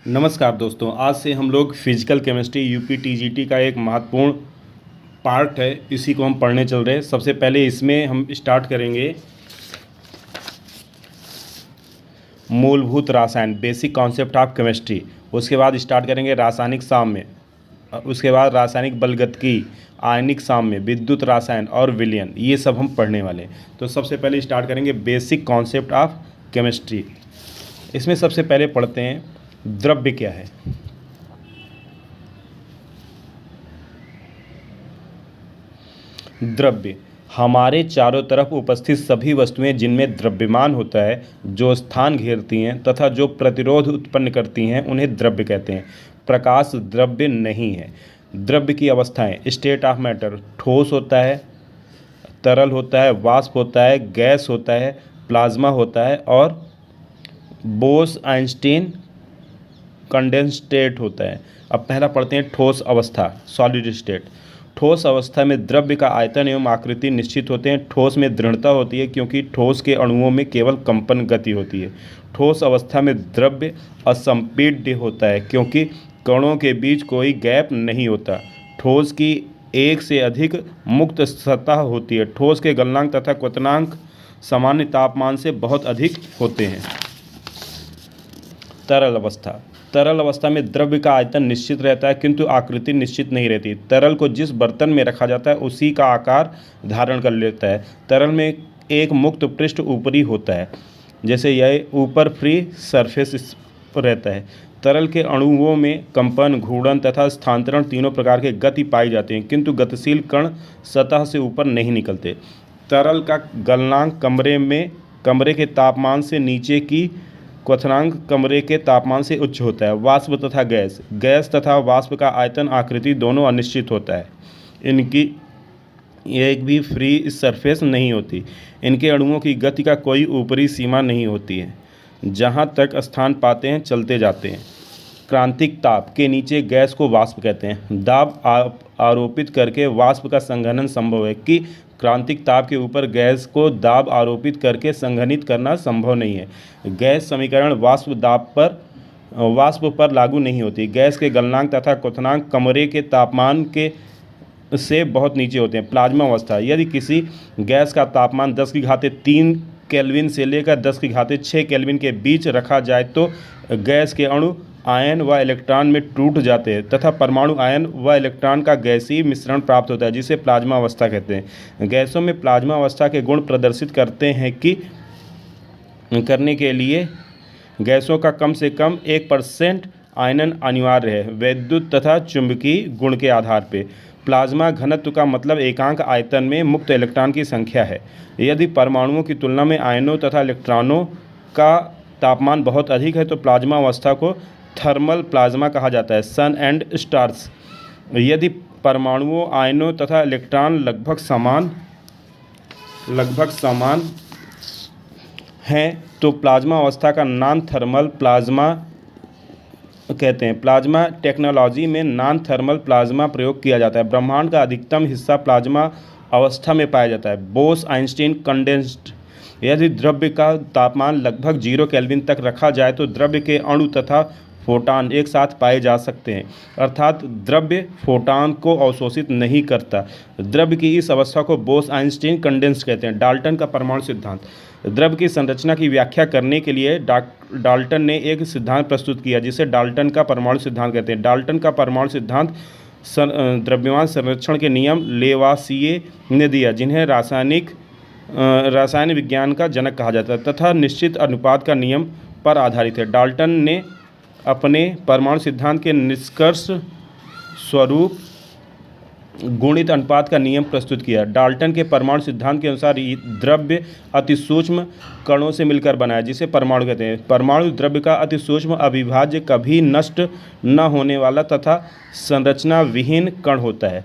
नमस्कार दोस्तों, आज से हम लोग फिजिकल केमिस्ट्री यूपी टीजीटी का एक महत्वपूर्ण पार्ट है, इसी को हम पढ़ने चल रहे हैं। सबसे पहले इसमें हम स्टार्ट करेंगे मूलभूत रसायन, बेसिक कॉन्सेप्ट ऑफ केमिस्ट्री। उसके बाद स्टार्ट करेंगे रासायनिक साम्य, उसके बाद रासायनिक बलगतिकी, आयनिक साम्य, विद्युत रसायन और विलयन, ये सब हम पढ़ने वाले हैं। तो सबसे पहले स्टार्ट करेंगे बेसिक कॉन्सेप्ट ऑफ केमिस्ट्री। इसमें सबसे पहले पढ़ते हैं द्रव्य क्या है। द्रव्य हमारे चारों तरफ उपस्थित सभी वस्तुएं जिनमें द्रव्यमान होता है, जो स्थान घेरती हैं तथा जो प्रतिरोध उत्पन्न करती हैं, उन्हें द्रव्य कहते हैं। प्रकाश द्रव्य नहीं है। द्रव्य की अवस्थाएं: स्टेट ऑफ मैटर, ठोस होता है, तरल होता है, वाष्प होता है, गैस होता है, प्लाज्मा होता है और बोस-आइंस्टीन कंडेंसेट होता है। अब पहला पढ़ते हैं ठोस अवस्था, सॉलिड स्टेट। ठोस अवस्था में द्रव्य का आयतन एवं आकृति निश्चित होते हैं। ठोस में दृढ़ता होती है क्योंकि ठोस के अणुओं में केवल कंपन गति होती है। ठोस अवस्था में द्रव्य असंपीड्य होता है क्योंकि कणों के बीच कोई गैप नहीं होता। ठोस की एक से अधिक मुक्त सतह होती है। ठोस के गलनांक तथा क्वथनांक सामान्य तापमान से बहुत अधिक होते हैं। तरल अवस्था, तरल अवस्था में द्रव्य का आयतन निश्चित रहता है किंतु आकृति निश्चित नहीं रहती। तरल को जिस बर्तन में रखा जाता है उसी का आकार धारण कर लेता है। तरल में एक मुक्त पृष्ठ ऊपरी होता है, जैसे यह ऊपर फ्री सरफेस रहता है। तरल के अणुओं में कंपन, घूर्णन तथा स्थानांतरण तीनों प्रकार के गति पाई जाती हैं किंतु गतिशील कण सतह से ऊपर नहीं निकलते। तरल का गलनांक कमरे के तापमान से नीचे की, क्वथनांक कमरे के तापमान से उच्च होता है। वाष्प तथा गैस, गैस तथा वाष्प का आयतन आकृति दोनों अनिश्चित होता है। इनकी एक भी फ्री सरफेस नहीं होती। इनके अणुओं की गति का कोई ऊपरी सीमा नहीं होती है, जहाँ तक स्थान पाते हैं चलते जाते हैं। क्रांतिक ताप के नीचे गैस को वाष्प कहते हैं। दाब आरोपित करके वाष्प का संघनन संभव है कि क्रांतिक ताप के ऊपर गैस को दाब आरोपित करके संघनित करना संभव नहीं है। गैस समीकरण वाष्प पर लागू नहीं होती। गैस के गलनांक तथा क्वथनांक कमरे के तापमान के से बहुत नीचे होते हैं। प्लाज्मा अवस्था, यदि किसी गैस का तापमान 10⁻³ केल्विन से लेकर 10⁻6 केल्विन के बीच रखा जाए तो गैस के अणु आयन व इलेक्ट्रॉन में टूट जाते हैं तथा परमाणु आयन व इलेक्ट्रॉन का गैसीय मिश्रण प्राप्त होता है, जिसे प्लाज्मा अवस्था कहते हैं। गैसों में प्लाज्मा अवस्था के गुण प्रदर्शित करने के लिए गैसों का कम से कम 1% आयनन अनिवार्य है, वैद्युत तथा चुंबकीय गुण के आधार पर। प्लाज्मा घनत्व का मतलब एकांक आयतन में मुक्त इलेक्ट्रॉन की संख्या है। यदि परमाणुओं की तुलना में आयनों तथा इलेक्ट्रॉनों का तापमान बहुत अधिक है तो प्लाज्मा अवस्था को थर्मल प्लाज्मा कहा जाता है। सन एंड स्टार्स, यदि परमाणुओं, आयनों तथा इलेक्ट्रॉन लगभग समान हैं तो प्लाज्मा अवस्था का नाम थर्मल प्लाज्मा कहते हैं। प्लाज्मा टेक्नोलॉजी में नॉन थर्मल प्लाज्मा प्रयोग किया जाता है। ब्रह्मांड का अधिकतम हिस्सा प्लाज्मा अवस्था में पाया जाता है। बोस-आइंस्टीन कंडेंस्ड, यदि द्रव्य का तापमान लगभग 0 केल्विन तक रखा जाए तो द्रव्य के अणु तथा फोटान एक साथ पाए जा सकते हैं, अर्थात द्रव्य फोटान को अवशोषित नहीं करता। द्रव्य की इस अवस्था को बोस-आइंस्टीन कंडेंस्ड कहते हैं। डाल्टन का परमाणु सिद्धांत, द्रव्य की संरचना की व्याख्या करने के लिए डाल्टन ने एक सिद्धांत प्रस्तुत किया जिसे डाल्टन का परमाणु सिद्धांत कहते हैं। डाल्टन का परमाणु सिद्धांत द्रव्यमान संरक्षण के नियम लेवासिये ने दिया, जिन्हें रसायन विज्ञान का जनक कहा जाता है तथा निश्चित अनुपात का नियम पर आधारित है। डाल्टन ने अपने परमाणु सिद्धांत के निष्कर्ष स्वरूप गुणित अनुपात का नियम प्रस्तुत किया। डाल्टन के परमाणु सिद्धांत के अनुसार द्रव्य अति सूक्ष्म कणों से मिलकर बना है, जिसे परमाणु कहते हैं। परमाणु द्रव्य का अति सूक्ष्म अविभाज्य, कभी नष्ट न होने वाला तथा संरचना विहीन कण होता है।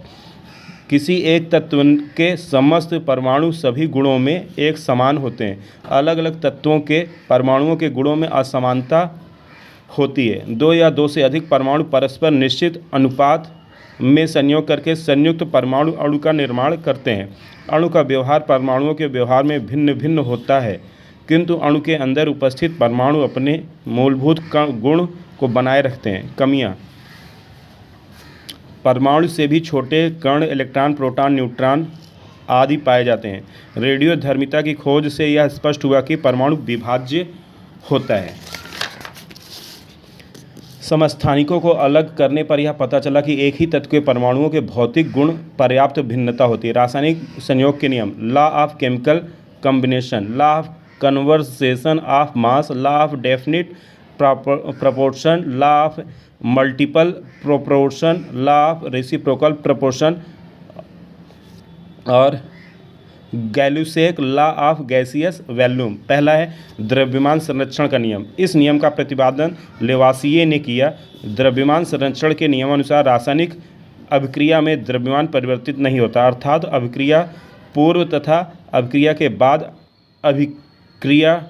किसी एक तत्व के समस्त परमाणु सभी गुणों में एक समान होते हैं। अलग अलग तत्वों के परमाणुओं के गुणों में असमानता होती है। 2 या 2 से अधिक परमाणु परस्पर निश्चित अनुपात में संयोग करके संयुक्त परमाणु अणु का निर्माण करते हैं। अणु का व्यवहार परमाणुओं के व्यवहार में भिन्न भिन्न होता है, किंतु अणु के अंदर उपस्थित परमाणु अपने मूलभूत गुण को बनाए रखते हैं। कमियां: परमाणु से भी छोटे कण, इलेक्ट्रॉन, प्रोटॉन, न्यूट्रॉन आदि पाए जाते हैं। रेडियोधर्मिता की खोज से यह स्पष्ट हुआ कि परमाणु विभाज्य होता है। समस्थानिकों को अलग करने पर यह पता चला कि एक ही तत्व के परमाणुओं के भौतिक गुण पर्याप्त भिन्नता होती है। रासायनिक संयोग के नियम: law of chemical combination, law of conversation of mass, law of definite proportion, law of multiple proportion, law of reciprocal proportion और गैल्यूसेक लॉ ऑफ गैसियस वॉल्यूम। पहला है द्रव्यमान संरक्षण का नियम। इस नियम का प्रतिपादन लेवासिये ने किया। द्रव्यमान संरक्षण के नियमानुसार रासायनिक अभिक्रिया में द्रव्यमान परिवर्तित नहीं होता, अर्थात अभिक्रिया पूर्व तथा अभिक्रिया के बाद अभिक्रिया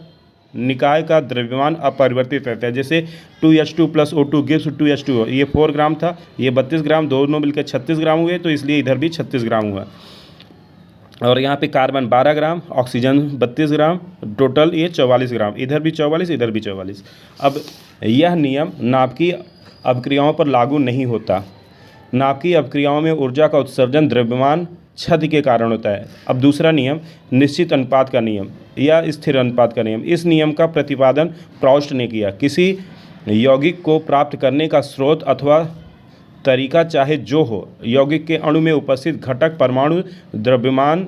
निकाय का द्रव्यमान अपरिवर्तित रहता है। जैसे 2H2 + O2 गिव्स 2H2O, ये 4 ग्राम था, ये 32 ग्राम, दोनों मिलकर 36 ग्राम हुए, तो इसलिए इधर भी 36 ग्राम हुआ। और यहाँ पे कार्बन 12 ग्राम, ऑक्सीजन 32 ग्राम, टोटल ये 44 ग्राम, इधर भी 44, इधर भी 44। अब यह नियम नाभिकीय अभिक्रियाओं पर लागू नहीं होता। नाभिकीय अभिक्रियाओं में ऊर्जा का उत्सर्जन द्रव्यमान क्षति के कारण होता है। अब दूसरा नियम निश्चित अनुपात का नियम या स्थिर अनुपात का नियम। इस नियम का प्रतिपादन प्राउस्ट ने किया। किसी यौगिक को प्राप्त करने का स्रोत अथवा तरीका चाहे जो हो, यौगिक के अणु में उपस्थित घटक परमाणु द्रव्यमान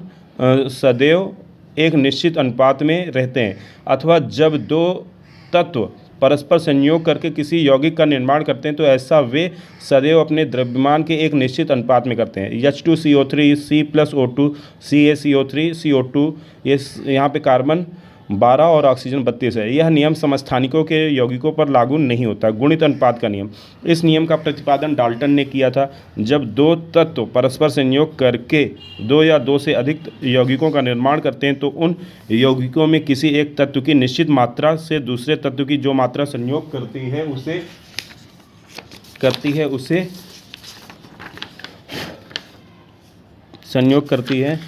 सदैव एक निश्चित अनुपात में रहते हैं, अथवा जब दो तत्व परस्पर संयोग करके किसी यौगिक का निर्माण करते हैं तो ऐसा वे सदैव अपने द्रव्यमान के एक निश्चित अनुपात में करते हैं। H2CO3 C + O2 CaCO3 CO2, ये यहाँ पे कार्बन 12 और ऑक्सीजन 32 है। यह नियम समस्थानिकों के यौगिकों पर लागू नहीं होता। गुणित अनुपात का नियम। इस नियम का प्रतिपादन डाल्टन ने किया था। जब दो तत्व परस्पर संयोग करके दो या दो से अधिक यौगिकों का निर्माण करते हैं तो उन यौगिकों में किसी एक तत्व की निश्चित मात्रा से दूसरे तत्व की जो मात्रा संयोग करती है उसे संयोग करती है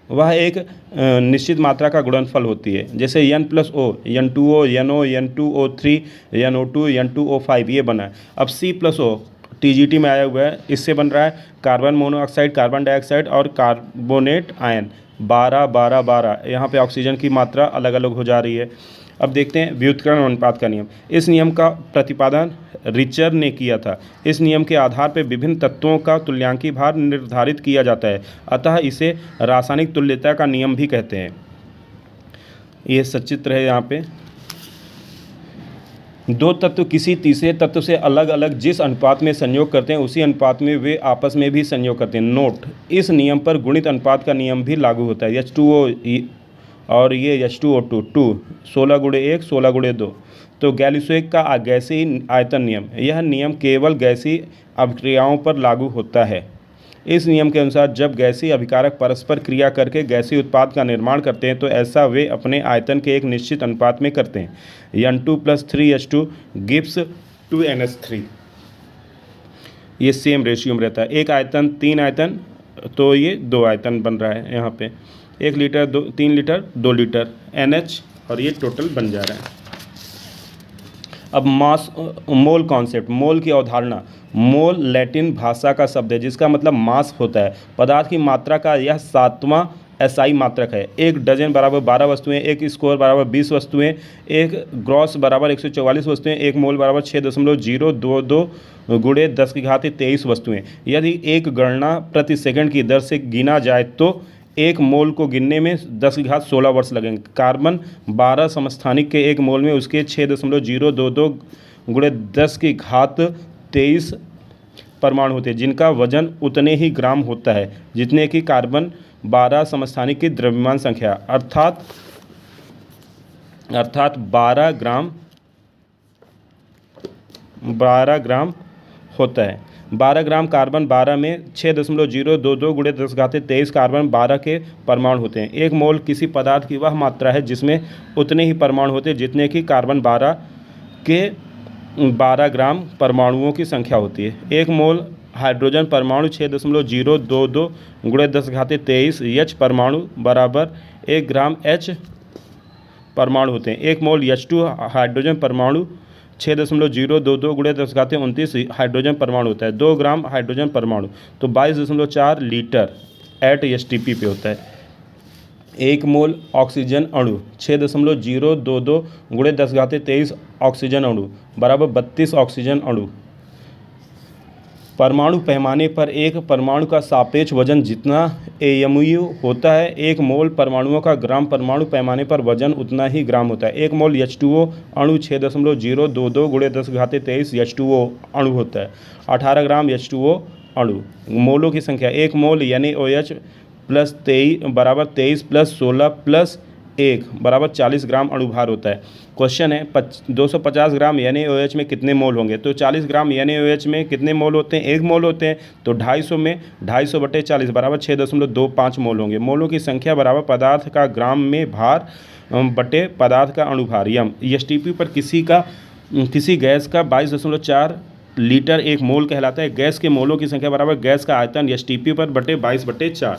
वह एक निश्चित मात्रा का गुणनफल होती है। जैसे N + O, N2O, NO, N2O3, NO2, N2O5 ये बना है। अब C + O TGT में आया हुआ है, इससे बन रहा है कार्बन मोनोऑक्साइड, कार्बन डाइऑक्साइड और कार्बोनेट आयन। 12 12 12, यहाँ पे ऑक्सीजन की मात्रा अलग अलग हो जा रही है। अब देखते हैं व्युत्क्रमण अनुपात का नियम। इस नियम का प्रतिपादन रिचर ने किया था। इस नियम के आधार पर विभिन्न तत्वों का तुल्यांकी भार निर्धारित किया जाता है, अतः इसे रासायनिक तुल्यता का नियम भी कहते हैं। ये सचित्र है। यहाँ पे दो तत्व किसी तीसरे तत्व से अलग अलग जिस अनुपात में संयोग करते हैं उसी अनुपात में वे आपस में भी संयोग करते हैं। नोट: इस नियम पर गुणित अनुपात का नियम भी लागू होता है। H2O और ये H2O2 16 × 1 16 × 2। तो गैल्यूसेक का गैसीय आयतन नियम, यह नियम केवल गैसीय अभिक्रियाओं पर लागू होता है। इस नियम के अनुसार जब गैसीय अभिकारक परस्पर क्रिया करके गैसीय उत्पाद का निर्माण करते हैं तो ऐसा वे अपने आयतन के एक निश्चित अनुपात में करते हैं। N2 + 3H2 gives 2NH3। ये सेम रेशियो में रहता है। एक आयतन 3 आयतन, तो ये 2 आयतन बन रहा है। यहाँ पे 1 लीटर 3 लीटर 2 लीटर NH, और ये टोटल बन जा रहा है। अब मास मोल कॉन्सेप्ट, मोल की अवधारणा। मोल लैटिन भाषा का शब्द है जिसका मतलब मास होता है। पदार्थ की मात्रा का यह 7वां SI मात्रक है। 1 डजन बराबर 12 वस्तुएं, 1 स्क्वायर बराबर 20 वस्तुएं, 1 ग्रॉस बराबर 144 वस्तुएं, 1 मोल बराबर 6.022 × 10⁻23 वस्तुएं। यदि एक गणना प्रति सेकंड की दर से गिना जाए तो एक मोल को गिनने में 10⁻16 वर्ष लगेंगे। कार्बन 12 समस्थानिक के एक मोल में उसके 6.022 × 10⁻23 परमाणु होते हैं जिनका वजन उतने ही ग्राम होता है जितने कि कार्बन 12 समस्थानिक की द्रव्यमान संख्या, अर्थात 12 ग्राम होता है। 12 ग्राम कार्बन 12 में 6.022 × 10⁻23 कार्बन 12 के परमाणु होते हैं। एक मोल किसी पदार्थ की वह मात्रा है जिसमें उतने ही परमाणु होते हैं जितने कि कार्बन 12 के 12 ग्राम परमाणुओं की संख्या होती है। एक मोल हाइड्रोजन परमाणु 6.022 × 10⁻23 H परमाणु बराबर 1 ग्राम H परमाणु होते हैं। 1 मोल H2 हाइड्रोजन परमाणु 6.022 गुणे 10⁻29 हाइड्रोजन परमाणु होता है। 2 ग्राम हाइड्रोजन परमाणु तो 22.4 लीटर एट STP पे होता है। 1 मोल ऑक्सीजन अणु 6.022 गुणे 10⁻23 ऑक्सीजन अणु बराबर 32 ऑक्सीजन अणु। परमाणु पैमाने पर एक परमाणु का सापेक्ष वजन जितना AMU होता है, 1 मोल परमाणुओं का ग्राम परमाणु पैमाने पर वजन उतना ही ग्राम होता है। 1 मोल H2O अणु 6.022 गुणे 10⁻23 H2O अणु होता है। 18 ग्राम H2O अणु। मोलों की संख्या 1 मोल NaOH प्लस 23 बराबर 23 प्लस 16 प्लस 1 बराबर 40 ग्राम अणुभार होता है। क्वेश्चन है 250 ग्राम NaOH में कितने मोल होंगे, तो 40 ग्राम NaOH में कितने मोल होते हैं, 1 मोल होते हैं, तो 250 में 250/40 बराबर 6.25 मोल होंगे। मोलों की संख्या बराबर पदार्थ का ग्राम में भार बटे पदार्थ का अणुभार यम। STP पर किसी गैस का 22.4 लीटर 1 मोल कहलाता है। गैस के मोलों की संख्या बराबर गैस का आयतन STP पर बटे 22/4।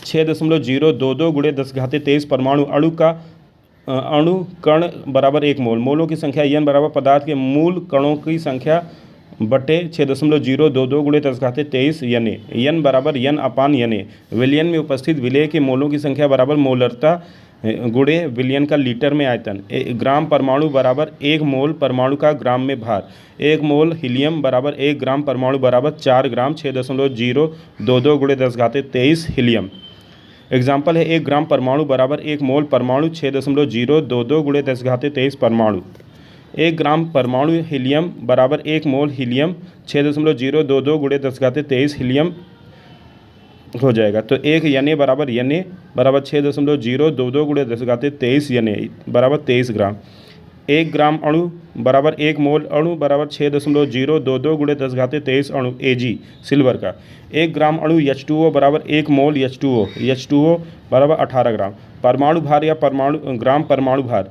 6.022 गुणे 10⁻23 परमाणु अणु का अणु कण बराबर 1 मोल। मोलों की संख्या N बराबर पदार्थ के मूल कणों की संख्या बटे 6.022 गुणे 10⁻23 Na। N बराबर N/Na। विलयन में उपस्थित विलेय के मोलों की संख्या बराबर मोलरता गुणे विलयन का लीटर में आयतन। ग्राम परमाणु बराबर 1 मोल परमाणु का ग्राम में भार। 1 मोल हीलियम बराबर 1 ग्राम परमाणु बराबर 4 ग्राम 6.022 गुणे 10⁻23 हीलियम। एग्जाम्पल है 1 ग्राम परमाणु बराबर 1 मोल परमाणु 6.022 गुणे 10⁻23 परमाणु। 1 ग्राम परमाणु हीलियम बराबर 1 मोल हीलियम 6.022 गुणे 10⁻23 हीलियम हो जाएगा। तो 1 Na बराबर 6.022 गुणे 10⁻23 Na बराबर 23 ग्राम। 1 ग्राम अणु बराबर 1 मोल अणु बराबर 6.022 गुणे 10⁻23 अणु Ag सिल्वर का। 1 ग्राम अणु H2O बराबर 1 मोल H2O बराबर 18 ग्राम। परमाणु भार या ग्राम परमाणु भार।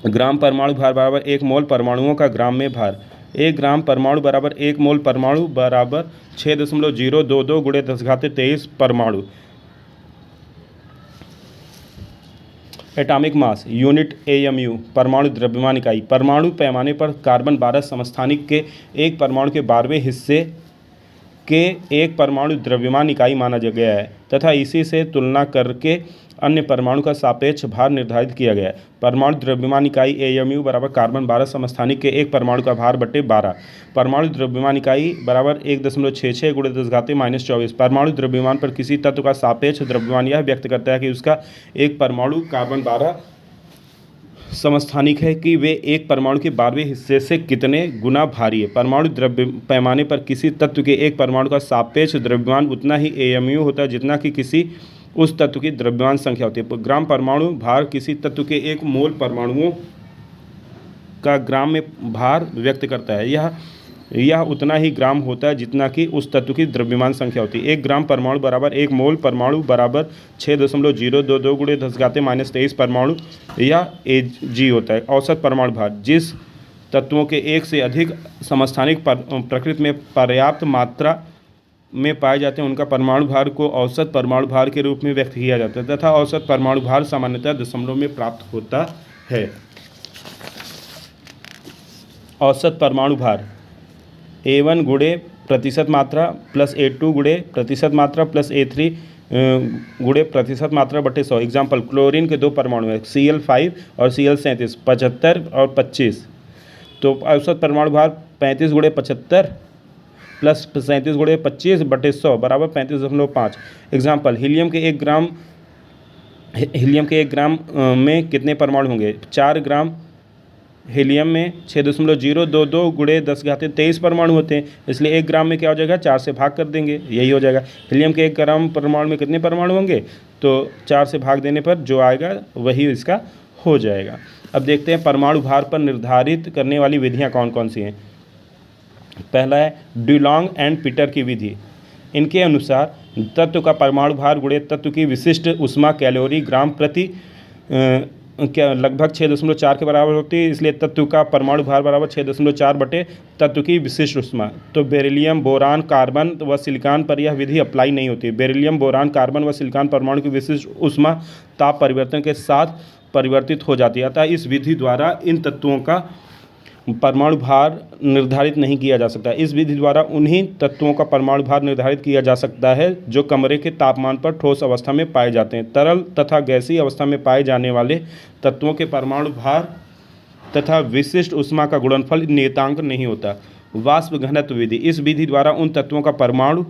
ग्राम परमाणु भार बराबर 1 मोल परमाणुओं का ग्राम में भार। 1 ग्राम परमाणु बराबर 1 मोल परमाणु बराबर 6.022 गुणे 10⁻23 परमाणु। एटॉमिक मास यूनिट AMU परमाणु द्रव्यमान इकाई। परमाणु पैमाने पर कार्बन 12 समस्थानिक के एक परमाणु के 12वें हिस्से के एक परमाणु द्रव्यमान इकाई माना गया है तथा इसी से तुलना करके अन्य परमाणु का सापेक्ष भार निर्धारित किया गया है। परमाणु द्रव्यमान इकाई AMU बराबर कार्बन 12 समस्थानिक के एक परमाणु का भार बटे 12। परमाणु द्रव्यमान इकाई बराबर 1.66 गुणे 10⁻−24। परमाणु द्रव्यमान पर किसी तत्व का सापेक्ष द्रव्यमान यह व्यक्त करता है कि उसका एक परमाणु कार्बन 12 समस्थानिक है कि वे एक परमाणु के 12वें हिस्से से कितने गुना भारी है। परमाणु द्रव्य पैमाने पर किसी तत्व के एक परमाणु का सापेक्ष द्रव्यमान उतना ही AMU होता है जितना कि किसी उस तत्व की द्रव्यमान संख्या होती है। ग्राम परमाणु भार किसी तत्व के 1 मोल परमाणुओं का ग्राम में भार व्यक्त करता है। यह उतना ही ग्राम होता है जितना कि उस तत्व की द्रव्यमान संख्या होती है। 1 ग्राम परमाणु बराबर 1 मोल परमाणु बराबर 6.022 गुणे 10⁻−23 परमाणु या Ag होता है। औसत परमाणु भार जिस तत्वों के एक से अधिक समस्थानिक प्रकृति में पर्याप्त मात्रा में पाए जाते हैं उनका परमाणु भार को औसत परमाणु भार के रूप में व्यक्त किया जाता है तथा औसत परमाणु भार सामान्यतः दशमलव में प्राप्त होता है। औसत परमाणु भार A1 गुणे प्रतिशत मात्रा प्लस A2 गुणे प्रतिशत मात्रा प्लस A3 गुणे प्रतिशत मात्रा बटे 100। एग्जाम्पल क्लोरीन के 2 परमाणु हैं Cl5 और Cl37 75 और 25। तो औसत परमाणु भार 35 गुणे 75 प्लस 37 गुणे 25 बटे 100 बराबर 35.5। एग्जाम्पल हीलियम के 1 ग्राम में कितने परमाणु होंगे। 4 ग्राम हीलियम में 6.022 गुणे 10⁻23 परमाणु होते हैं, इसलिए 1 ग्राम में क्या हो जाएगा 4 से भाग कर देंगे, यही हो जाएगा। हीलियम के 1 ग्राम परमाणु में कितने परमाणु होंगे, तो 4 से भाग देने पर जो आएगा वही इसका हो जाएगा। अब देखते हैं परमाणु भार पर निर्धारित करने वाली विधियाँ कौन कौन सी हैं। पहला है डुलोंग एंड पीटर की विधि। इनके अनुसार तत्व का परमाणु भार गुणे तत्व की विशिष्ट ऊष्मा कैलोरी ग्राम प्रति क्या लगभग 6.4 के बराबर होती है, इसलिए तत्व का परमाणु भार बराबर 6.4 बटे तत्व की विशिष्ट ऊष्मा। तो बेरिलियम, बोरान, कार्बन व सिलिकॉन पर यह विधि अप्लाई नहीं होती। बेरिलियम, बोरान, कार्बन व सिलिकॉन परमाणु की विशिष्ट ऊष्मा ताप परिवर्तन के साथ परिवर्तित हो जाती है। अतः इस विधि द्वारा इन तत्वों का परमाणु भार निर्धारित नहीं किया जा सकता। इस विधि द्वारा उन्हीं तत्वों का परमाणु भार निर्धारित किया जा सकता है जो कमरे के तापमान पर ठोस अवस्था में पाए जाते हैं। तरल तथा गैसीय अवस्था में पाए जाने वाले तत्वों के परमाणु भार तथा विशिष्ट ऊष्मा का गुणनफल नियतांक नहीं होता। वाष्प घनत्व विधि, इस विधि द्वारा उन तत्वों का परमाणु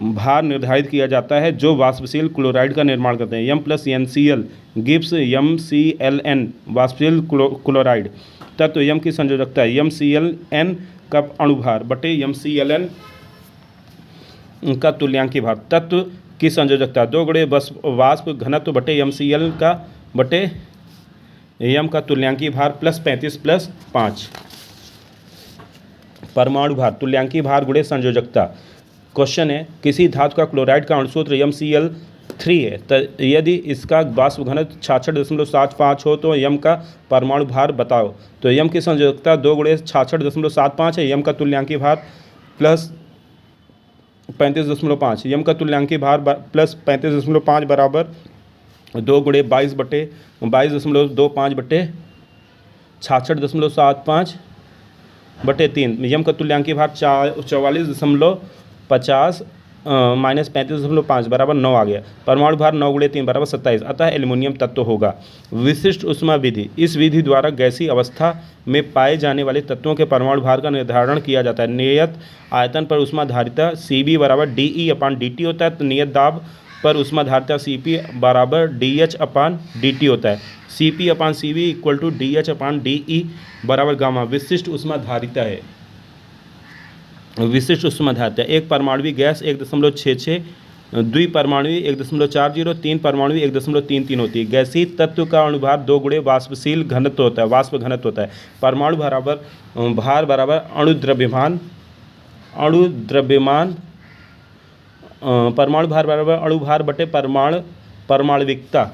भार निर्धारित किया जाता है जो वाष्पशील क्लोराइड का निर्माण करते हैं। M+NCl गिब्स MClN वाष्पशील क्लोराइड। तत्व यम की संयोजकता MClN का अणुभार बटे MClN का तुल्यांकी भार। तत्व की संयोजकता 2 गुणे वाष्प घनत्व बटे MCl का बटे m का तुल्यांकी भार प्लस 35 प्लस 5। परमाणु भार तुल्यांकी भार गुणे संयोजकता। क्वेश्चन है, किसी धातु का क्लोराइड का अणुसूत्र MCl3 है, तो यदि इसका वाष्प घनत्व 66.75 हो तो यम का परमाणु भार बताओ। तो यम की संयोजकता 2 गुणे 66.75 है, यम का तुल्यांकी भार प्लस 35.5, यम का तुल्यांकी भार प्लस 35.5 बराबर 2 गुणे 22.25 बटे 66.75 बटे 3। यम का तुल्यांकी भार 44.50 माइनस 35.5 बराबर 9 आ गया। परमाणु भार 9 गुणे 3 बराबर 27, अतः एल्युमिनियम तत्व होगा। विशिष्ट ऊष्मा विधि, इस विधि द्वारा गैसीय अवस्था में पाए जाने वाले तत्वों के परमाणु भार का निर्धारण किया जाता है। नियत आयतन पर ऊष्मा धारिता Cb बराबर DE/dt होता है, तो नियत दाब पर ऊष्मा धारिता Cp बराबर DH/dt होता है। Cp/Cv इक्वल टू DH/dE बराबर गामा विशिष्ट ऊष्मा धारिता है। विशिष्ट ऊष्मा धारिता, एक परमाणुवी गैस 1.66, द्विपरमाणुवी 1.40, तीन परमाणुवी 1.33 होती है। गैसीय तत्व का अणुभार 2 गुणे वाष्पशील घनत्व होता है, वाष्प घनत्व होता है। परमाणु बराबर भार बराबर अणुद्रव्यमान परमाणु भार बराबर अणुभार बटे परमाणविकता।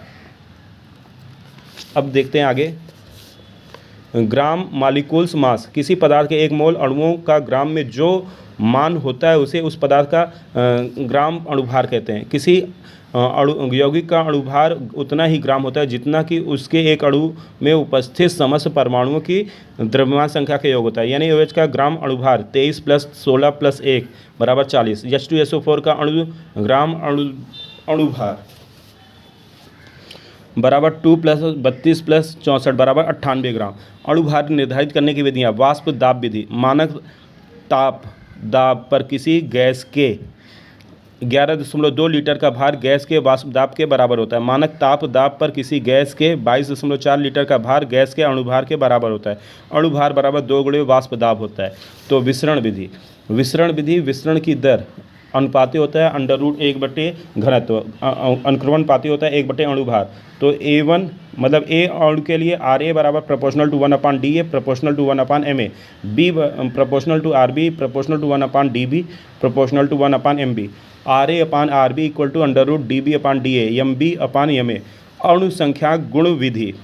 अब देखते हैं आगे। ग्राम मॉलिक्यूल्स मास, किसी पदार्थ के 1 मोल अणुओं का ग्राम में जो मान होता है उसे उस पदार्थ का ग्राम अणुभार कहते हैं। किसी यौगिक का अणुभार उतना ही ग्राम होता है जितना कि उसके एक अणु में उपस्थित समस्त परमाणुओं की द्रव्यमान संख्या का योग होता है। यानी OH का ग्राम अणुभार 23 + 16 + 1 बराबर 40। H2SO4 का ग्राम अणुभार बराबर 2 + 32 + 64 बराबर 98 ग्राम। अणुभार निर्धारित करने की विधियाँ। वाष्प दाब विधि, मानक ताप दाब पर किसी गैस के 11.2 लीटर का भार गैस के वाष्प दाब के बराबर होता है। मानक ताप दाब पर किसी गैस के 22.4 लीटर का भार गैस के अणुभार के बराबर होता है। अणुभार बराबर 2 गुणे वाष्प दाब होता है। तो विसरण विधि, विसरण की दर अनुपाती होता है √1 बटे घनत्व, अनुक्रमण पाती होता है 1 बटे अणुभार। तो A1 मतलब A अणु के लिए RA बराबर proportional to 1/DA proportional to 1/MA, B proportional to RB proportional to 1/DB proportional to 1/MB, RA/RB equal to √DB/DA MB/MA। अणु संख्या गुण विधि,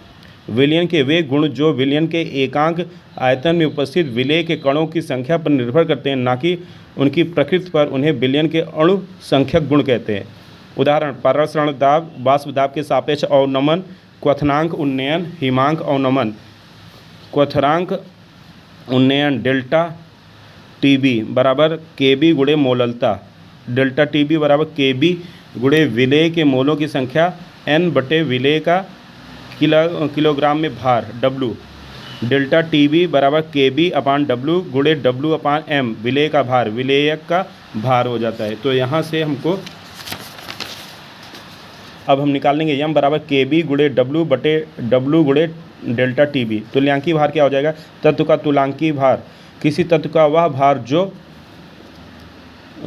विलयन के वे गुण जो विलयन के एकांक आयतन में उपस्थित विलेय के कणों की संख्या पर निर्भर करते हैं, ना कि उनकी प्रकृति पर, उन्हें विलयन के अणु संख्यक गुण कहते हैं। उदाहरण, परसरण दाब वाष्प दाब के सापेक्ष अवनमन, क्वथनांक उन्नयन, हिमांक अवनमन। क्वथनांक उन्नयन डेल्टा TB बराबर KB गुणे मोललता, डेल्टा TB बराबर KB गुणे विलेय के मोलों की संख्या N बटे विलेय का किलोग्राम में भार W। डेल्टा TB बराबर KB/W गुणे W/M, विलेय का भार, विलेयक का भार हो जाता है। तो यहाँ से हमको अब हम निकाल लेंगे m बराबर KB गुणे W बटे W गुणे डेल्टा TB। तुल्यांकी भार क्या हो जाएगा? तत्व का तुल्यांकी भार, किसी तत्व का वह भार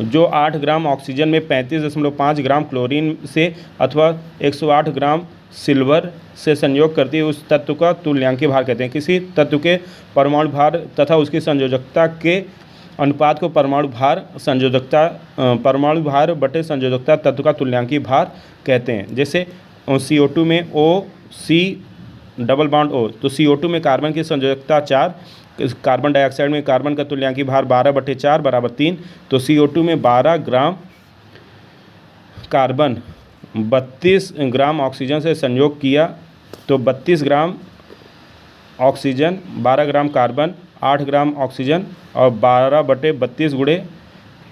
जो 8 ग्राम ऑक्सीजन में 35.5 ग्राम क्लोरीन से अथवा 108 ग्राम सिल्वर से संयोग करती है, उस तत्व का तुल्यांकी भार कहते हैं। किसी तत्व के परमाणु भार तथा उसकी संयोजकता के अनुपात को परमाणु भार बटे संयोजकता तत्व का तुल्यांकी भार कहते हैं। जैसे CO2 में OC डबल बॉन्ड O, तो CO2 में कार्बन की संयोजकता 4, कार्बन डाइऑक्साइड में कार्बन का तुल्यांकी भार 12/4 बराबर 3, तो CO2 में 12 ग्राम कार्बन 32 ग्राम ऑक्सीजन से संयोग किया, तो 32 gram oxygen, 12 gram carbon, 8 gram oxygen और 12/32 गुणे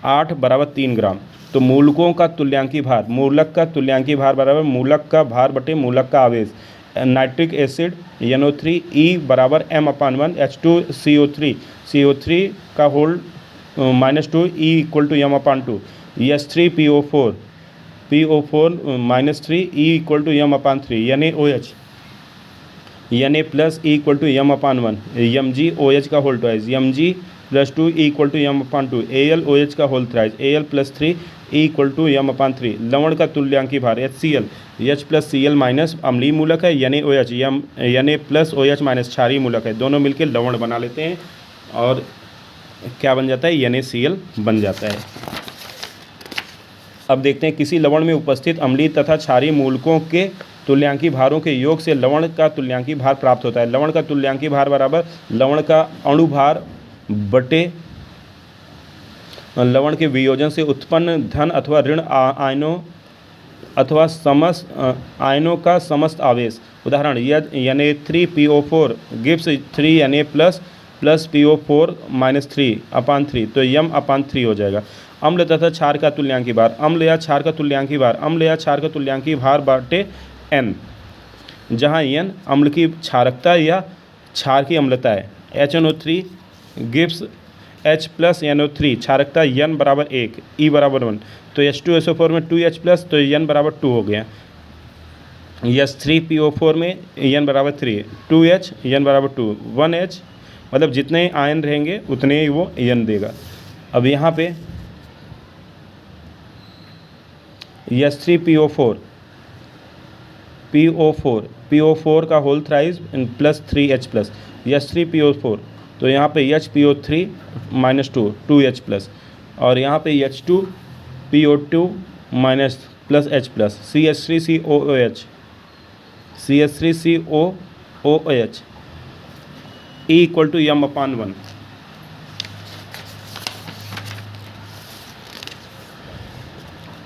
8 बराबर 3 ग्राम। तो मूलकों का तुल्यांकी भार, मूलक का तुल्यांकी भार बराबर मूलक का भार बटे मूलक का आवेश। नाइट्रिक एसिड NO3 E बराबर m/1 H2CO3, CO3 का whole -2 E = m/2, H3PO4 -3 E = m/3, NaOH Na plus E = m/1, MgOH का whole twice, Mg + 2 E = m/2, AlOH का whole thrice, Al + 3 E = m/3। लवण का तुल्यांकी भार HCl, H + Cl माइनस अम्लीय मूलक है, NaOH Na + OH माइनस क्षारीय मूलक है, दोनों मिलकर लवण बना लेते हैं और क्या बन जाता है, NaCl बन जाता है। अब देखते हैं किसी लवण में उपस्थित अम्लीय तथा क्षारीय मूलकों के तुल्यांकी भारों के योग से लवण का तुल्यांकी भार प्राप्त होता है। लवण का तुल्यांकी भार बराबर लवण का अणुभार बटे लवण के वियोजन से उत्पन्न धन अथवा ऋण आयनों अथवा समस्त आयनों का समस्त आवेश। उदाहरण, यदि Na3PO4 gives 3Na plus PO4 -3/3, तो m/3 हो जाएगा। अम्ल तथा क्षार का तुल्यांकी भार, अम्ल या क्षार का तुल्यांकी भार, अम्ल या क्षार का तुल्यांकी भार बाटे N, जहाँ N अम्ल की क्षारकता या क्षार की अम्लता है। HNO3 gives H + NO3, क्षारकता N बराबर 1, E बराबर 1, तो H2SO4 में 2H+, तो N बराबर 2 हो गया। H3PO4 में N बराबर 3, 2H N बराबर 2, 1H मतलब जितने आयन रहेंगे उतने ही वो N देगा। अब यहाँ पे H3PO4 का whole thrice plus 3H+, H3PO4, तो यहाँ पे HPO3 -2, 2H+, और यहाँ पे H2PO2 plus H+, CH3COOH, E = m/1।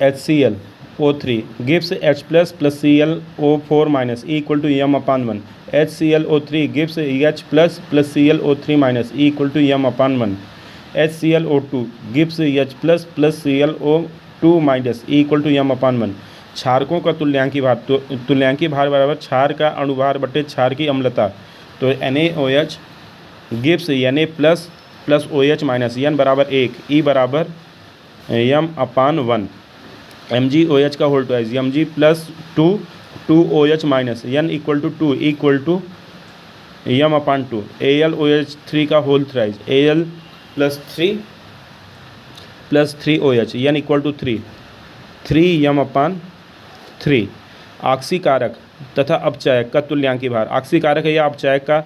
HClO3 gives H+ + ClO4 E = m/1, HClO3 gives H+ + ClO3 E = m/1, HClO2 gives H+ + ClO2 E = m/1। क्षारकों का तुल्यांकी भार, तुल्यांकी भार बराबर क्षार का अणुभार बटे क्षार की अम्लता, तो NaOH gives Na plus OH minus, N बराबर 1, E बराबर m/1, MgOH का whole twice, Mg + 2OH minus, N = 2, E = m/2, AlOH3 का whole thrice, Al + 3OH, N = 3 m/3। आक्सीकारक तथा अपचायक का तुल्यांकी भार, आक्सीकारक या अपचायक का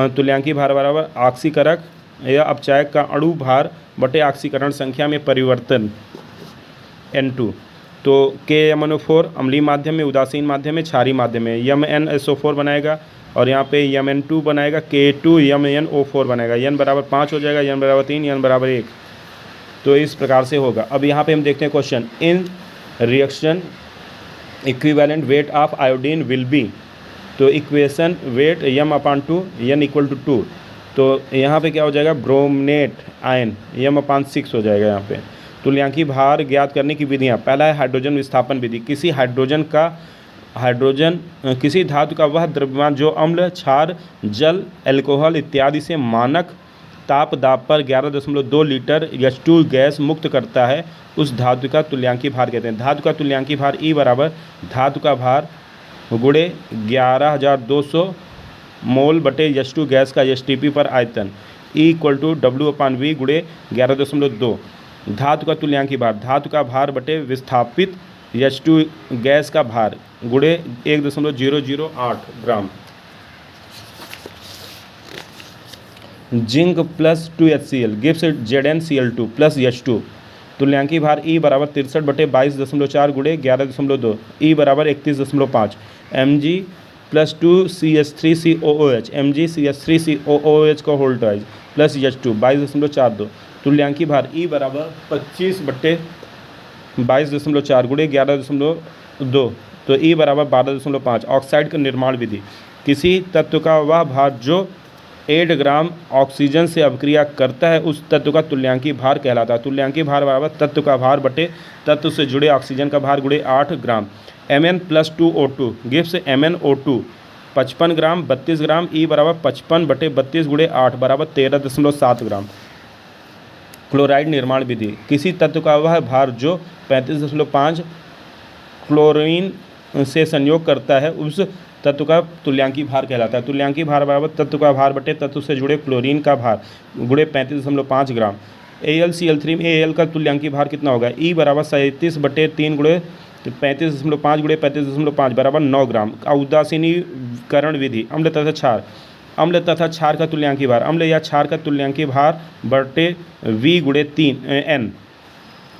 तुल्यांकी भार बराबर आक्सीकारक या अपचायक का अणु भार बटे आक्सीकरण संख्या में परिवर्तन N2, तो KMnO4 अम्लीय माध्यम में, उदासीन माध्यम में, क्षारीय माध्यम में MnSO4 बनाएगा और यहाँ पे Mn2 बनाएगा, K2MnO4 बनाएगा, N बराबर 5 हो जाएगा, N बराबर 3, N बराबर 1, तो इस प्रकार से होगा। अब यहाँ पे हम देखते हैं question, in reaction equivalent weight of iodine will be, तो इक्वेशन वेट m/2, N = 2, तो यहाँ पे क्या हो जाएगा, ब्रोमनेट आयन m/6 हो जाएगा। यहाँ पे तुल्यांकी भार ज्ञात करने की विधियाँ, पहला है हाइड्रोजन विस्थापन विधि, किसी धातु का वह द्रव्यमान जो अम्ल, क्षार, जल, अल्कोहल इत्यादि से मानक ताप दाब पर 11.2 लीटर H2 गैस मुक्त करता है, उस धातु का तुल्यांकी भार कहते हैं। धातु का तुल्यांकी भार E बराबर धातु का भार गुणे 11,200 मोल बटे H2 गैस का STP पर आयतन, E = W/V गुणे 11.2। धातु का तुल्यांकी भार, धातु का भार बटे विस्थापित H2 गैस का भार गुणे 1.008 gram. Zinc plus 2HCl gives ZnCl2 plus H2, तुल्यांकी भार E बराबर 63/22.4 गुणे 11.2, E बराबर 31.5, प्लस 2CH3COOH Mg CH3COOH का होल ट्वाइस प्लस H2 22.42 तुल्यांकी भार E बराबर 25/22.4 गुणे 11.2 तो E बराबर 12.5। ऑक्साइड का निर्माण विधि, किसी तत्व का वह भार जो 8 ग्राम ऑक्सीजन से अभिक्रिया करता है उस तत्व का तुल्यांकी भार कहलाता है। तुल्यांकी भार बराबर तत्व का भार बटे तत्व से जुड़े ऑक्सीजन का भार गुणे 8 ग्राम। Mn+2O2 गिव्स MnO2 55 ग्राम 32 ग्राम। E बराबर 55/32 गुणे 8 बराबर 13.7 ग्राम। क्लोराइड निर्माण विधि, किसी तत्व का वह भार जो 35.5 क्लोरीन से संयोग करता है उस तत्व का तुल्यांकी भार कहलाता है। तुल्यांकी भार बराबर तत्व का भार बटे तत्व से जुड़े क्लोरीन का भार गुणे 35.5 ग्राम। AlCl3 में Al का तुल्यांकी भार कितना होगा? E बराबर 37/3 गुणे 35.5 गुणे 35.5 बराबर 9 ग्राम। औदासीनीकरण विधि, अम्ल तथा क्षार, अम्ल तथा क्षार का तुल्यांकी भार, अम्ल या क्षार का तुल्यांकी भार बटे V गुणे 3n।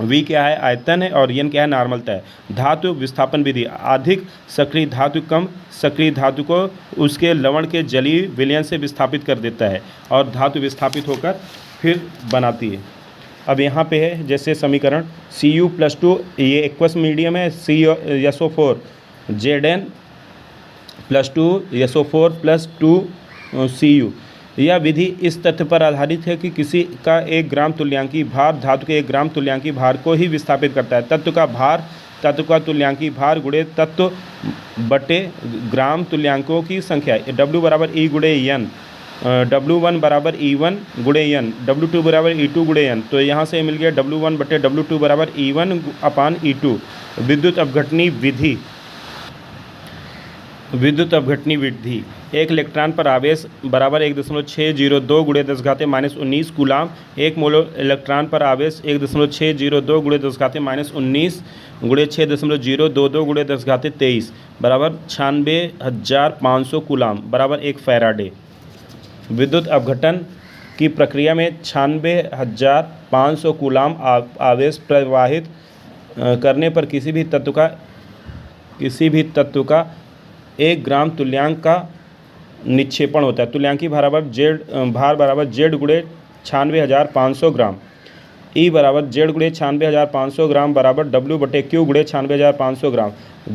V क्या है? आयतन है और n क्या है? नार्मलता है। धातु विस्थापन विधि, अधिक सक्रिय धातु कम सक्रिय धातु को उसके लवण के जलीय विलयन से विस्थापित कर देता है और धातु विस्थापित होकर फिर बनाती है। अब यहाँ पे है जैसे समीकरण Cu+2 ये एक्वस मीडियम है, SO4 Zn+2 SO4 + 2 Cu। यह विधि इस तथ्य पर आधारित है कि किसी का 1 ग्राम तुल्यांकी भार धातु के 1 ग्राम तुल्यांकी भार को ही विस्थापित करता है। तत्व का भार तत्व का तुल्यांकी भार गुणे तत्व बटे ग्राम तुल्यांकों की संख्या। W बराबर E गुणे n, W1 बराबर E1 गुणे n, W2 बराबर E2 गुणे n। तो यहाँ से मिल गया W1 बटे W2 बराबर E1/E2। विद्युत अपघटनी विधि, विद्युत अपघटनी विधि, एक इलेक्ट्रॉन पर आवेश बराबर 1.602 गुणे 10⁻19 कूलाम। एक मोल इलेक्ट्रॉन पर आवेश 1.602 गुणे 10⁻19 गुणे 6.022 गुणे 10⁻23 बराबर 96,500 कूलाम बराबर 1 फैराडे। विद्युत अपघटन की प्रक्रिया में 96,500 कूलाम आवेश प्रवाहित करने पर किसी भी तत्व का 1 ग्राम तुल्यांक का निक्षेपण होता है। तुल्यांकी भार बराबर Z गुणे 96,500 ग्राम। E बराबर Z गुणे 96,500 ग्राम बराबर W बटे Q गुणे 96,500 ग्राम।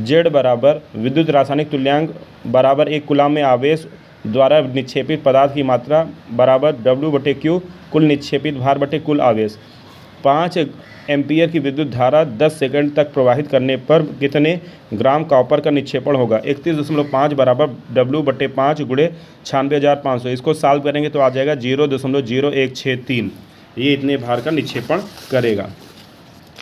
Z बराबर विद्युत रासायनिक तुल्यांक बराबर 1 कूलाम में आवेश द्वारा निक्षेपित पदार्थ की मात्रा बराबर W बटे Q कुल निक्षेपित भार बटे कुल आवेश। 5 एम्पियर की विद्युत धारा 10 सेकंड तक प्रवाहित करने पर कितने ग्राम कॉपर का निक्षेपण होगा? 31.5 बराबर W बटे 5 गुणे 96,500। इसको सॉल्व करेंगे तो आ जाएगा 0.0163। ये इतने भार का निक्षेपण करेगा।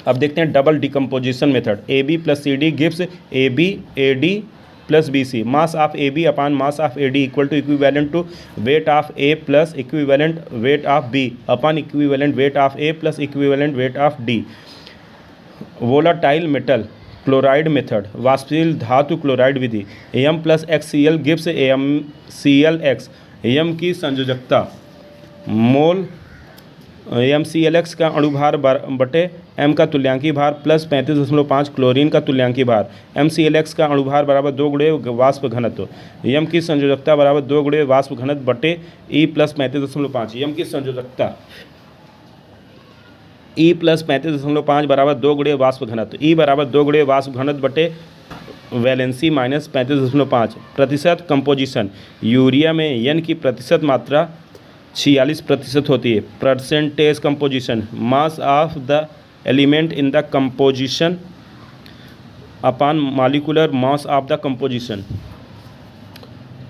अब देखते हैं double decomposition method. AB + CD gives AB AD + BC। Mass of AB upon mass of AD equal to equivalent to weight of A plus equivalent weight of B upon equivalent weight of A plus equivalent weight of D। Volatile metal chloride method, वाष्पशील धातु chloride विधि, M + XCl gives MClX। M की संयोजकता मोल MClX का अणुभार बटे M का तुल्यांकी भार plus 35.5 chlorine का तुल्यांकी भार। MClX का अणुभार बराबर 2 गुणे वाष्प घनत्व। M की संयोजकता बराबर 2 गुणे वाष्प घनत्व बटे E + 35.5। M की संयोजकता E + 35.5 बराबर 2 गुणे वाष्प घनत्व। E बराबर 2 गुणे वाष्प घनत्व बटे वैलेंसी माइनस 35.5। प्रतिशत कंपोजिशन, यूरिया में N की प्रतिशत मात्रा 46% होती है। Percentage composition, mass of the element in the composition upon molecular mass of the composition.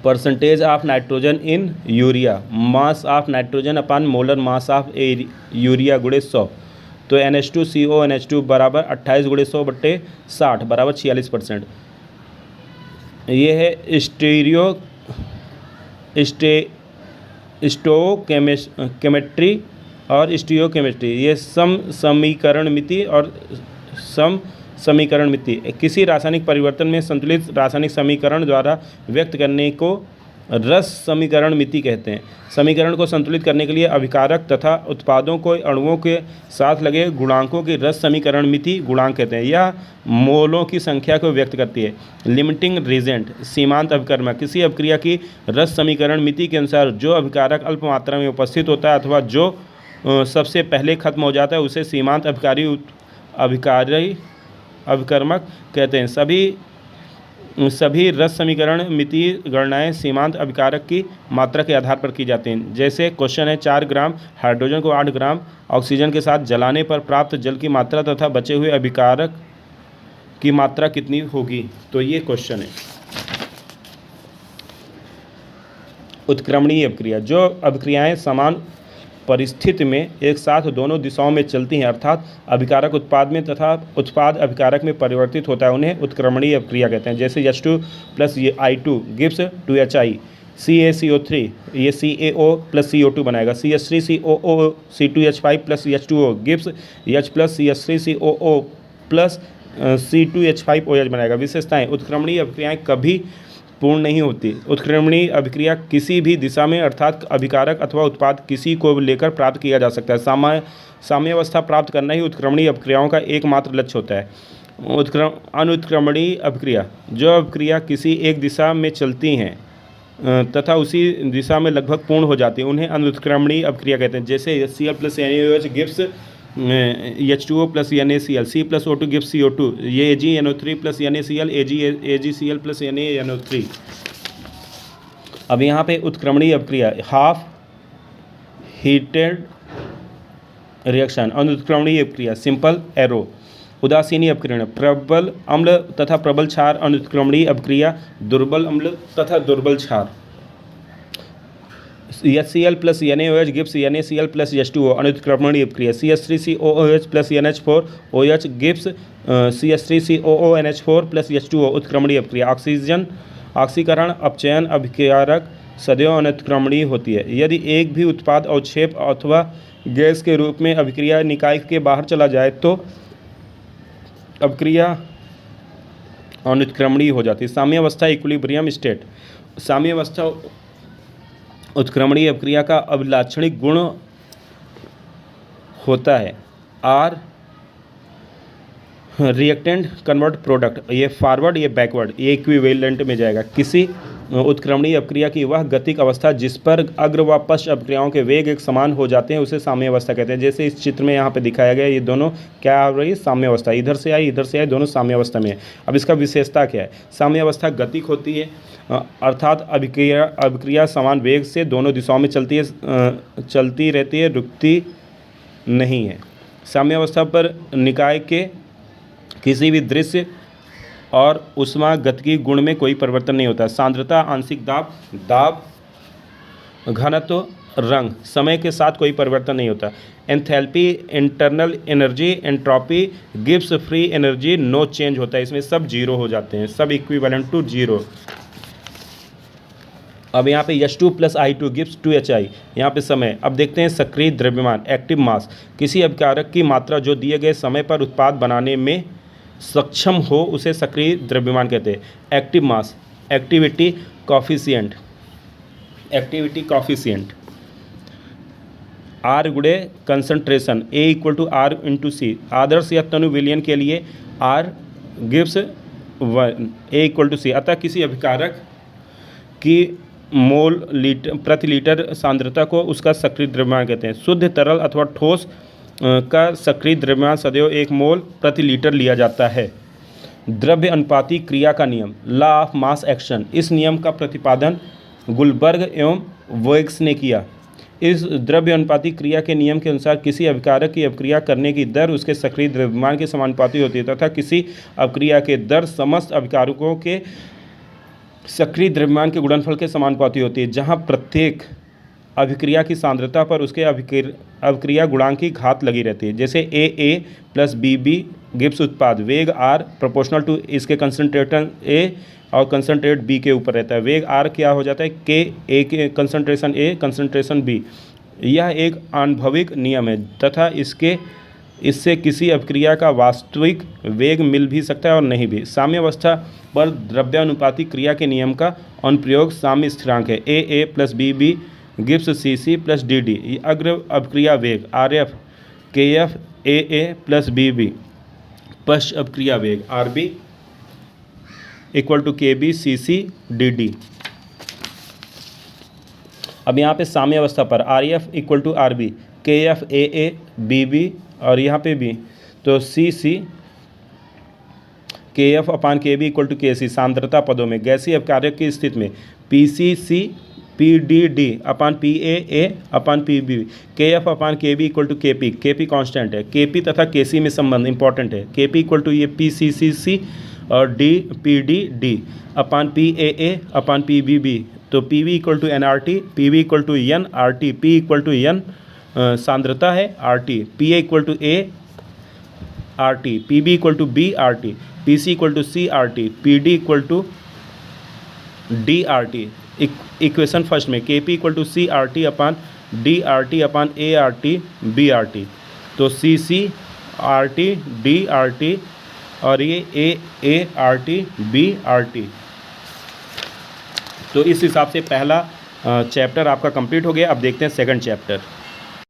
Percentage of nitrogen in urea, mass of nitrogen upon molar mass of urea गुणे 100। तो NH2CO बराबर 28 गुणे 100 बटे 60 बराबर 46%। ये है स्टोकेमेट्री और स्टीरियोकेमेस्ट्री। ये समीकरण मिति और समीकरण मिति किसी रासायनिक परिवर्तन में संतुलित रासायनिक समीकरण द्वारा व्यक्त करने को रस समीकरण मिति कहते हैं। समीकरण को संतुलित करने के लिए अभिकारक तथा उत्पादों को अणुओं के साथ लगे गुणांकों की रस समीकरण मिति गुणांक कहते हैं। यह मोलों की संख्या को व्यक्त करती है। लिमिटिंग रीजेंट सीमांत अभिकर्मक किसी अभिक्रिया की रस समीकरण मिति के अनुसार जो अभिकारक अल्प मात्रा में उपस्थित होता है अथवा जो सबसे पहले खत्म हो जाता है उसे सीमांत अभिकारी अभिकर्मक कहते हैं। सभी रस समीकरण मिति गणनाएं सीमांत अभिकारक की मात्रा के आधार पर की जाती हैं। जैसे क्वेश्चन है 4 ग्राम हाइड्रोजन को 8 ग्राम ऑक्सीजन के साथ जलाने पर प्राप्त जल की मात्रा तथा बचे हुए अभिकारक की मात्रा कितनी होगी। तो ये क्वेश्चन है। उत्क्रमणीय अभिक्रिया जो अभिक्रियाएं समान परिस्थिति में एक साथ दोनों दिशाओं में चलती हैं अर्थात अभिकारक उत्पाद में तथा उत्पाद अभिकारक में परिवर्तित होता है उन्हें उत्क्रमणीय अभिक्रिया कहते हैं। जैसे H2 plus I2 gives 2HI, CaCO3 ये CaO प्लस CO2 बनाएगा, CH3COO C2H5 plus H2O gives H plus CH3COO plus C2H5OH बनाएगा। विशेषताएं उत्क्रमणीय अभिक्रियाएं कभी पूर्ण नहीं होती। उत्क्रमणीय अभिक्रिया किसी भी दिशा में अर्थात अभिकारक अथवा उत्पाद किसी को लेकर प्राप्त किया जा सकता है। साम्यावस्था प्राप्त करना ही उत्क्रमणीय अभिक्रियाओं का एकमात्र लक्ष्य होता है। अनुत्क्रमणीय अभिक्रिया जो अभिक्रिया किसी एक दिशा में चलती हैं तथा उसी दिशा में लगभग पूर्ण हो जाती है उन्हें अनुत्क्रमणीय अभिक्रिया कहते हैं। जैसे HCl plus NaOH gives H2O plus NaCl, C plus O2 gives CO2, ये AgNO3 plus NaCl, AgCl plus NaNO3। अब यहाँ पे उत्क्रमणीय अभिक्रिया हाफ हीटेड रिएक्शन। अनुत्क्रमणीय अभिक्रिया सिंपल एरो। उदासीनी अपकरण प्रबल अम्ल तथा प्रबल क्षार। अनुत्क्रमणीय अभिक्रिया दुर्बल अम्ल तथा दुर्बल क्षार। HCl plus NaOH gives NaCl plus H2O अनुत्क्रमणीय अभिक्रिया। CH3COOH plus NH4OH gives CH3COONH4 plus H2O उत्क्रमणीय अभिक्रिया। ऑक्सीकरण अपचयन अभिकारक सदैव अनुत्क्रमणीय होती है। यदि एक भी उत्पाद अवक्षेप अथवा गैस के रूप में अभिक्रिया निकाय के बाहर चला जाए तो अभिक्रिया अनुत्क्रमणीय हो जाती है। साम्यावस्था इक्विलिब्रियम स्टेट। साम्यावस्था उत्क्रमणीय अभिक्रिया का अभिलाक्षणिक गुण होता है। आर रिएक्टेंट कन्वर्ट प्रोडक्ट, ये फॉरवर्ड ये बैकवर्ड ये इक्विवेलेंट में जाएगा। किसी उत्क्रमणीय अभिक्रिया की वह गतिक अवस्था जिस पर अग्र व पश्च अभिक्रियाओं के वेग एक समान हो जाते हैं उसे साम्यावस्था कहते हैं। जैसे इस चित्र में यहाँ पे दिखाया गया ये दोनों क्या हो रही है साम्यावस्था, इधर से आई दोनों साम्यावस्था में है। अब इसका विशेषता क्या है। साम्यावस्था गतिक होती है अर्थात अभिक्रिया समान वेग से दोनों दिशाओं में चलती रहती है, रुकती नहीं है। साम्यावस्था पर निकाय के किसी भी दृश्य और ऊष्मागतिकी गुण में कोई परिवर्तन नहीं होता। सांद्रता, आंशिक दाब, घनत्व, रंग समय के साथ कोई परिवर्तन नहीं होता। एंथैल्पी, इंटरनल एनर्जी, एंट्रोपी गिव्स फ्री एनर्जी, नो चेंज होता है। इसमें सब जीरो हो जाते हैं, सब इक्विवेलेंट टू जीरो। अब यहाँ पे H2 plus I2 gives 2HI। यहाँ पे समय। अब देखते हैं सक्रिय द्रव्यमान एक्टिव मास। किसी अभिकारक की मात्रा जो दिए गए समय पर उत्पाद बनाने में सक्षम हो उसे सक्रिय द्रव्यमान कहते हैं। Active mass activity coefficient R गुणे concentration A equal to R into C। आदर्श या तनु विलयन के लिए R gives 1 A equal to C। अतः किसी अभिकारक की मोल प्रति लीटर सांद्रता को उसका सक्रिय द्रव्यमान कहते हैं। शुद्ध तरल अथवा ठोस का सक्रिय द्रव्यमान सदैव 1 मोल प्रति लीटर लिया जाता है। द्रव्य अनुपाती क्रिया का नियम लॉ ऑफ मास एक्शन। इस नियम का प्रतिपादन गुलबर्ग एवं वोइग्स ने किया। इस द्रव्य अनुपाती क्रिया के नियम के अनुसार किसी अभिकारक की अभिक्रिया करने की दर उसके सक्रिय द्रव्यमान के समानुपाती होती है तथा किसी अभिक्रिया के दर समस्त अभिकारकों के सक्रिय द्रव्यमान के गुणनफल के समानुपाती होती है, जहाँ प्रत्येक अभिक्रिया की सांद्रता पर उसके अभिक्रिया गुणांक की घात लगी रहती है। जैसे AA प्लस BB गिव्स उत्पाद वेग R प्रोपोर्शनल टू इसके कंसंट्रेशन A और कंसंट्रेट B के ऊपर रहता है। वेग R क्या हो जाता है K A के कंसंट्रेशन A कंसंट्रेशन B। यह एक आणविक नियम है तथा इसके इससे किसी अभिक्रिया का वास्तविक वेग मिल भी सकता है और नहीं भी। साम्यावस्था पर द्रव्यानुपाती क्रिया के नियम का अनुप्रयोग साम्य स्थिरांक है। A plus B gives C plus D अग्र अभिक्रिया वेग RF KF A plus B पश्च अभिक्रिया वेग RB equal to KB CC डी। अब यहाँ पे साम्यावस्था पर RF equal to RB KF AA BB और यहाँ पे भी तो CC KF upon KB equal to KC सांद्रता पदों में गैसीय अभिकारक की स्थिति में PCC PDD upon PAA upon PB KF upon KB equal to KP constant है। KP तथा KC में संबंध इंपॉर्टेंट है। KP इक्वल टू ये PCCC और PD upon PAA upon PBB तो PV equal to NRT PV equal to N RT P equal to N सांद्रता है RT PA equal to A RT PB equal to B RT PC equal to C RT PD equal to D RT। Equation first में KP equal to C RT upon D RT upon A RT B RT तो CC RT D RT और ये A RT B RT। तो इस हिसाब से पहला chapter आपका कंप्लीट हो गया। अब देखते हैं सेकंड चैप्टर।